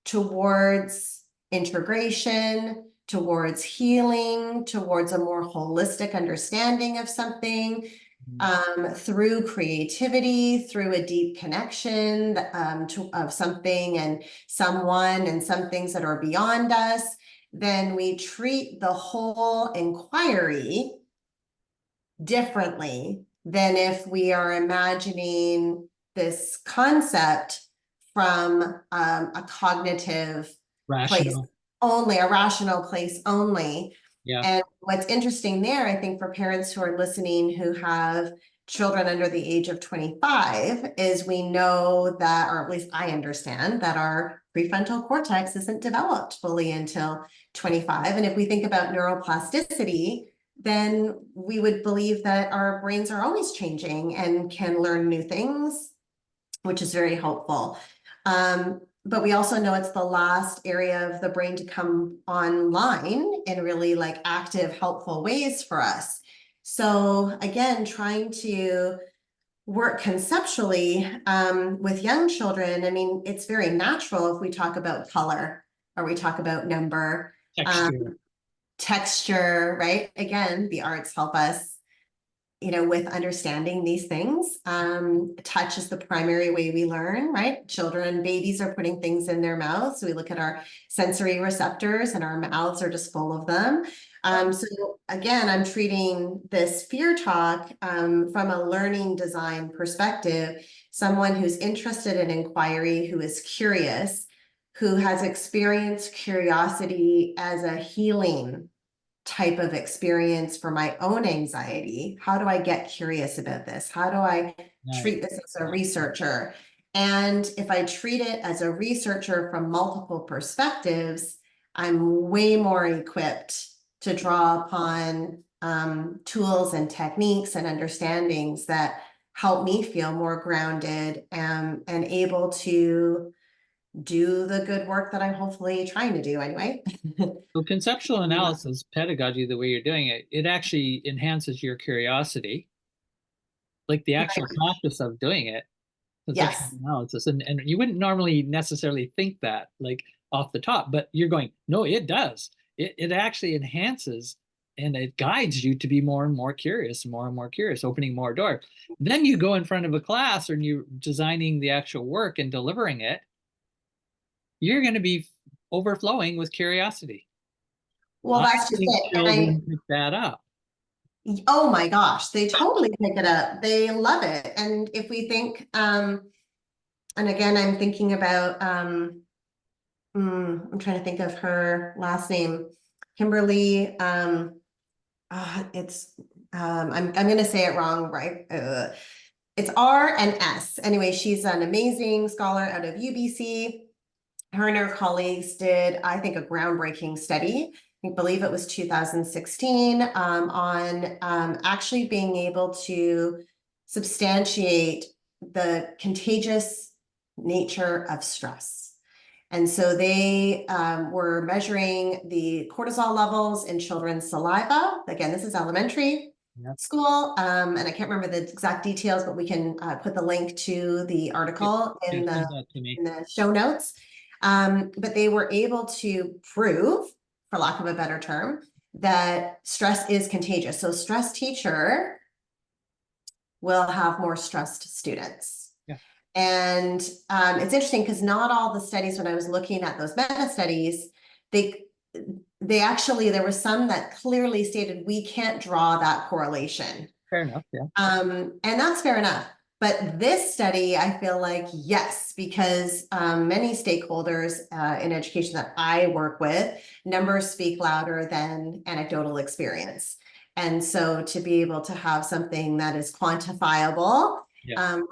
towards integration, towards healing, towards a more holistic understanding of something, through creativity, through a deep connection of something and someone and some things that are beyond us, then we treat the whole inquiry differently than if we are imagining this concept from a cognitive place only, a rational place only. Yeah. And what's interesting there, I think, for parents who are listening who have children under the age of 25, is we know that, or at least I understand, that our prefrontal cortex isn't developed fully until 25. And if we think about neuroplasticity, then we would believe that our brains are always changing and can learn new things, which is very helpful. But we also know it's the last area of the brain to come online in really like active, helpful ways for us. So again, trying to work conceptually with young children, I mean, it's very natural if we talk about color or we talk about number, Texture. texture, right? Again, the arts help us, with understanding these things. Touch is the primary way we learn, right? Children, babies are putting things in their mouths. So we look at our sensory receptors and our mouths are just full of them. So again, I'm treating this FearTalk from a learning design perspective, someone who's interested in inquiry, who is curious, who has experienced curiosity as a healing type of experience for my own anxiety. How do I get curious about this? How do I treat this as a researcher? And if I treat it as a researcher from multiple perspectives, I'm way more equipped to draw upon tools and techniques and understandings that help me feel more grounded and able to do the good work that I'm hopefully trying to do anyway. So conceptual analysis, pedagogy, the way you're doing it, it actually enhances your curiosity, like the actual practice of doing it, conceptual Yes. analysis. And you wouldn't normally necessarily think that like off the top, but you're going, no, it does. It actually enhances and it guides you to be more and more curious, more and more curious, opening more doors. Then you go in front of a class and you're designing the actual work and delivering it, you're going to be overflowing with curiosity. Well, I that's just think it. children pick that up. Oh my gosh, they totally pick it up. They love it. And if we think, and again, I'm thinking about, I'm trying to think of her last name, Kimberly. It's, I'm going to say it wrong, right? It's R and S. Anyway, she's an amazing scholar out of UBC. Her and her colleagues did, I think, a groundbreaking study. I believe it was 2016 on actually being able to substantiate the contagious nature of stress. And so they were measuring the cortisol levels in children's saliva. Again, this is elementary school, and I can't remember the exact details, but we can put the link to the article in the show notes. But they were able to prove, for lack of a better term, that stress is contagious. So stress teacher will have more stressed students. Yeah. And it's interesting because not all the studies, when I was looking at those meta studies, they actually, there were some that clearly stated we can't draw that correlation. Fair enough, yeah. And that's fair enough. But this study, I feel like, yes, because many stakeholders in education that I work with, numbers speak louder than anecdotal experience. And so to be able to have something that is quantifiable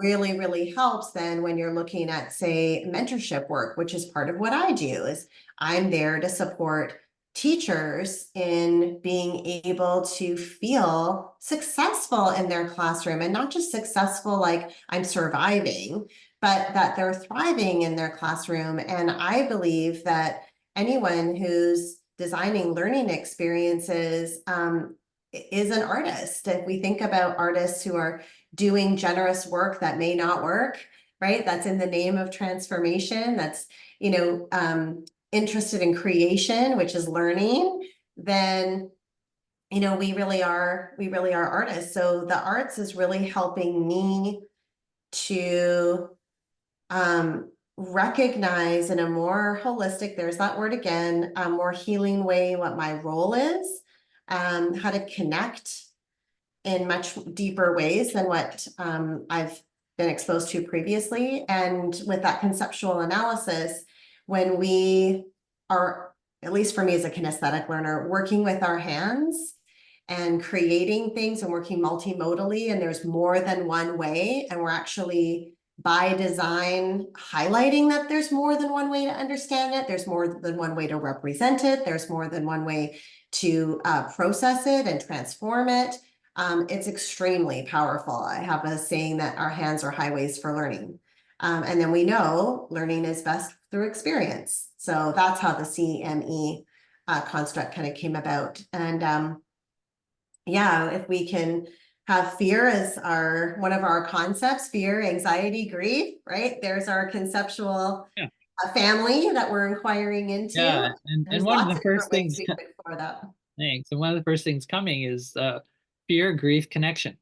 really, really helps then when you're looking at, say, mentorship work, which is part of what I do, is I'm there to support teachers in being able to feel successful in their classroom, and not just successful like I'm surviving, but that they're thriving in their classroom. And I believe that anyone who's designing learning experiences is an artist. If we think about artists who are doing generous work that may not work, right? That's in the name of transformation. That's, interested in creation, which is learning, then we really are artists. So the arts is really helping me to recognize in a more holistic, there's that word again, a more healing way what my role is, how to connect in much deeper ways than what I've been exposed to previously. And with that conceptual analysis, when we are at least for me as a kinesthetic learner, working with our hands and creating things and working multimodally, and there's more than one way, and we're actually by design highlighting that there's more than one way to understand it, there's more than one way to represent it, there's more than one way to process it and transform it. It's extremely powerful. I have a saying that our hands are highways for learning. And then we know learning is best through experience. So that's how the CME construct kind of came about. And yeah, if we can have fear as one of our concepts, fear, anxiety, grief, right? There's our conceptual Yeah. family that we're inquiring into. Yeah, and There's one of lots the of first different ways things, we could explore that. thanks, and one of the first things coming is fear, grief, connection.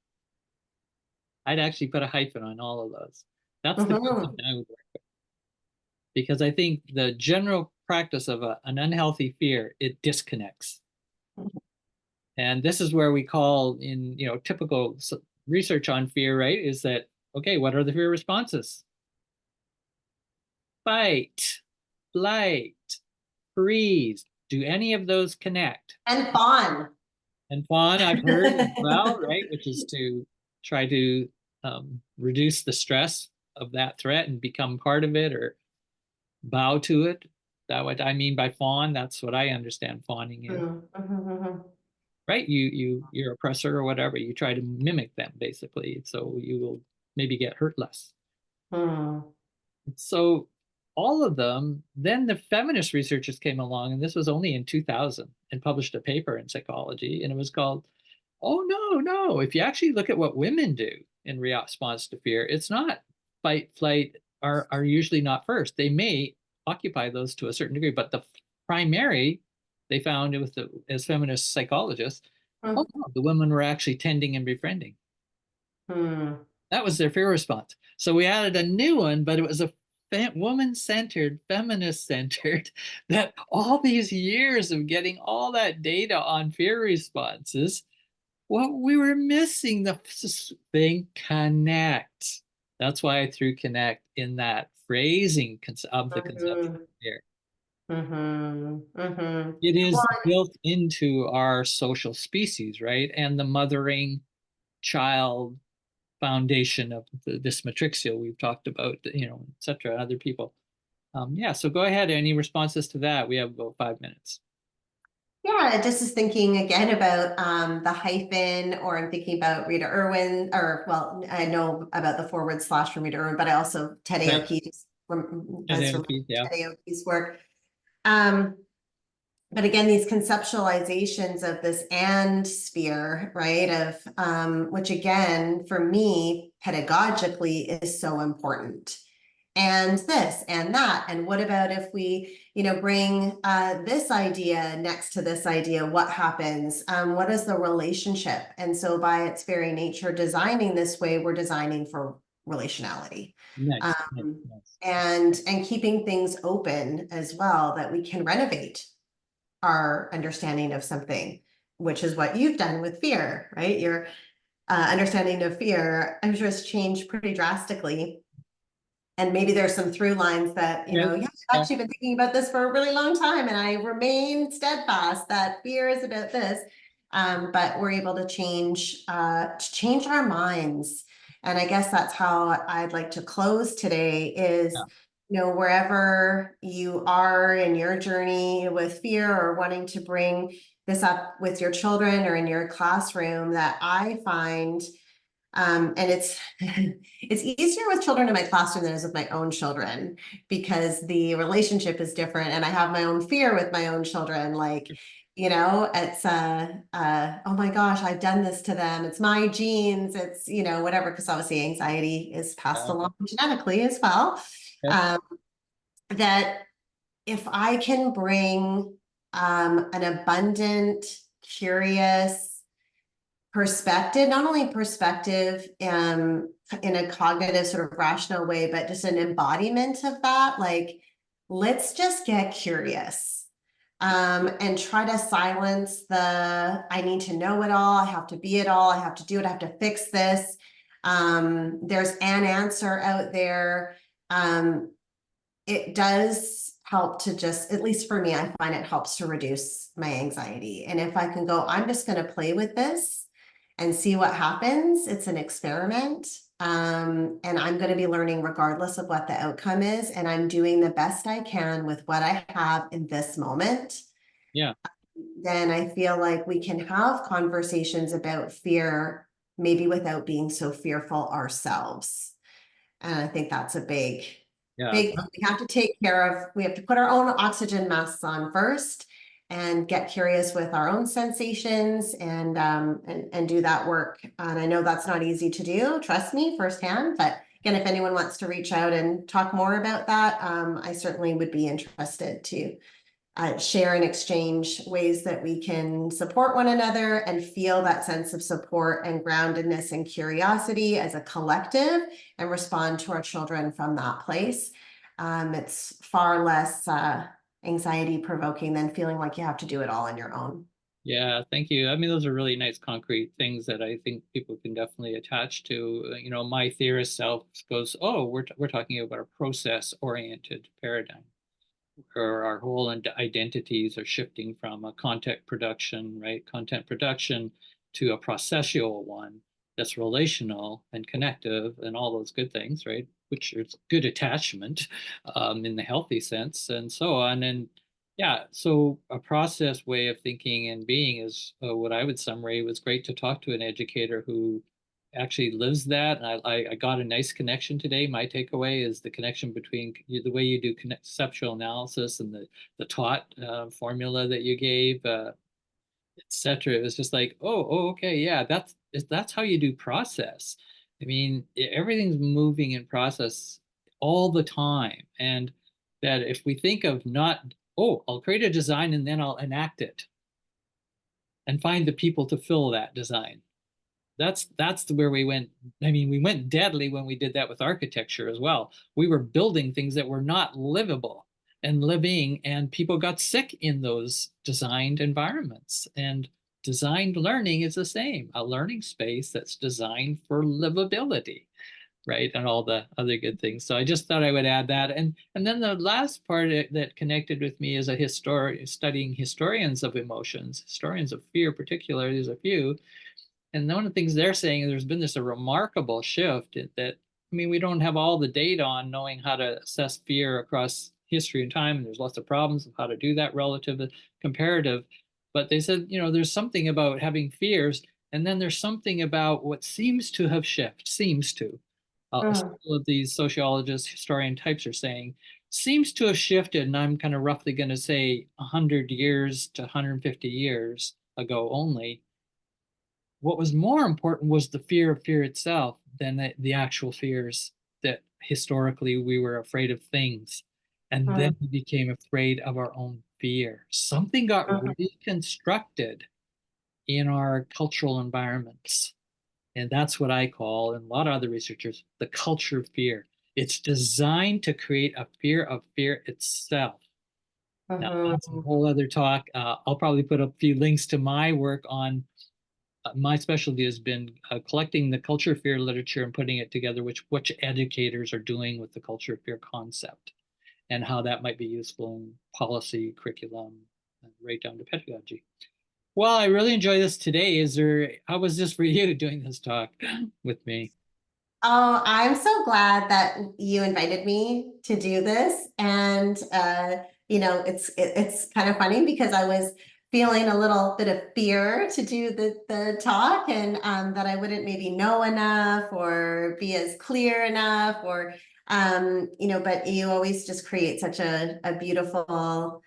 I'd actually put a hyphen on all of those. That's the concept I would work with. Because I think the general practice of an unhealthy fear, it disconnects. And this is where we call in, typical research on fear, right? Is that, okay, what are the fear responses? Fight, flight, freeze. Do any of those connect? And fawn. And fawn, I've heard as well, right? Which is to try to reduce the stress of that threat and become part of it or bow to it. That what I mean by fawn. That's what I understand fawning is. Right? Your oppressor or whatever. You try to mimic them basically, so you will maybe get hurt less. So all of them, then the feminist researchers came along, and this was only in 2000, and published a paper in Psychology, and it was called, oh, no. If you actually look at what women do in response to fear, it's not fight, flight are usually not first. They may occupy those to a certain degree, but the primary, they found as feminist psychologists, oh, no, the women were actually tending and befriending. That was their fear response. So we added a new one, but it was a woman-centered, feminist-centered, that all these years of getting all that data on fear responses, what we were missing, the thing connect. That's why I threw connect in that phrasing of the conception of fear. It is built into our social species, right? And the mothering child foundation of this matrixia we've talked about, et cetera, other people. Yeah, so go ahead. Any responses to that? We have about 5 minutes. Yeah, just is thinking again about the hyphen, or I'm thinking about Rita Irwin, or well, I know about the / from Rita Irwin, but I also Ted Aoki's work. But again, these conceptualizations of this and sphere, right? Of which again, for me, pedagogically is so important. And this and that. And what about if we, bring this idea next to this idea? What happens? What is the relationship? And so by its very nature, designing this way, we're designing for relationality. Nice. And keeping things open as well, that we can renovate our understanding of something, which is what you've done with fear, right? Your understanding of fear, I'm sure, has changed pretty drastically. And maybe there's some through lines that, I've actually been thinking about this for a really long time, and I remain steadfast that fear is about this. But we're able to change our minds. And I guess that's how I'd like to close today is, wherever you are in your journey with fear, or wanting to bring this up with your children or in your classroom, that I find, and it's it's easier with children in my classroom than it is with my own children, because the relationship is different, and I have my own fear with my own children. Like, it's oh my gosh, I've done this to them. It's my genes. It's, whatever, because obviously anxiety is passed along genetically as well. That if I can bring an abundant, curious perspective, not only perspective in a cognitive sort of rational way, but just an embodiment of that, like, let's just get curious and try to silence the, I need to know it all, I have to be it all, I have to do it, I have to fix this. There's an answer out there. it does help to just, at least for me, I find it helps to reduce my anxiety. And if I can go, I'm just going to play with this and see what happens. It's an experiment. And I'm going to be learning regardless of what the outcome is. And I'm doing the best I can with what I have in this moment. Yeah. Then I feel like we can have conversations about fear, maybe without being so fearful ourselves. And I think that's a Yeah. big, we have to take care of, we have to put our own oxygen masks on first and get curious with our own sensations and do that work. And I know that's not easy to do, trust me, firsthand, but again, if anyone wants to reach out and talk more about that, I certainly would be interested to share and exchange ways that we can support one another and feel that sense of support and groundedness and curiosity as a collective and respond to our children from that place. It's far less anxiety provoking than feeling like you have to do it all on your own. Yeah, thank you. I mean, those are really nice concrete things that I think people can definitely attach to. My theorist self goes, "Oh, we're talking about a process-oriented paradigm, where our whole identities are shifting from a content production, right? Content production to a processual one that's relational and connective and all those good things, right? Which is good attachment in the healthy sense and so on. And yeah, so a process way of thinking and being is what I would summarize. It was great to talk to an educator who actually lives that. And I got a nice connection today. My takeaway is the connection between the way you do conceptual analysis and the taught formula that you gave, etc. It was just like, oh, okay, yeah, that's how you do process. I mean, everything's moving in process all the time, and that if we think of not, oh, I'll create a design and then I'll enact it and find the people to fill that design. That's where we went. I mean, we went deadly when we did that with architecture as well. We were building things that were not livable and living, and people got sick in those designed environments. And designed learning is the same, a learning space that's designed for livability, right? And all the other good things. So I just thought I would add that. And then the last part that connected with me is a studying historians of emotions, historians of fear, particularly. There's a few. And one of the things they're saying is there's been this a remarkable shift that, I mean, we don't have all the data on knowing how to assess fear across history and time. And there's lots of problems of how to do that relative and comparative. But they said, there's something about having fears. And then there's something about what seems to have shifted, seems to. Mm, Several of these sociologists, historian types are saying, seems to have shifted. And I'm kind of roughly going to say 100 years to 150 years ago only. What was more important was the fear of fear itself than the actual fears that historically we were afraid of things. And mm, then we became afraid of our own fear. Something got mm, reconstructed in our cultural environments. And that's what I call, and a lot of other researchers, the culture of fear. It's designed to create a fear of fear itself. Now, that's a mhm. whole other talk. I'll probably put a few links to my work on my specialty has been collecting the culture of fear literature and putting it together, which educators are doing with the culture of fear concept and how that might be useful in policy, curriculum, and right down to pedagogy. Well, I really enjoy this today. How was this for you doing this talk with me? Oh, I'm so glad that you invited me to do this. And it's kind of funny because I was feeling a little bit of fear to do the talk and that I wouldn't maybe know enough or be as clear enough or but you always just create such a beautiful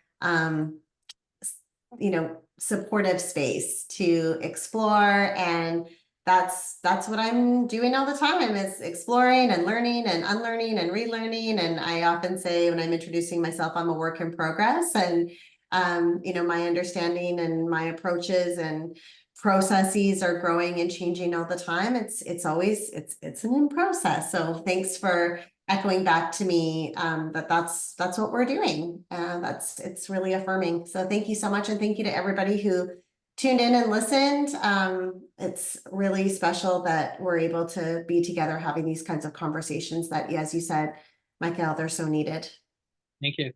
supportive space to explore. And that's what I'm doing all the time is exploring and learning and unlearning and relearning. And I often say when I'm introducing myself, I'm a work in progress. And my understanding and my approaches and processes are growing and changing all the time. It's an in process. So thanks for echoing back to me that's what we're doing. It's really affirming. So thank you so much, and thank you to everybody who tuned in and listened. It's really special that we're able to be together having these kinds of conversations that, as you said, Michael, they're so needed. Thank you.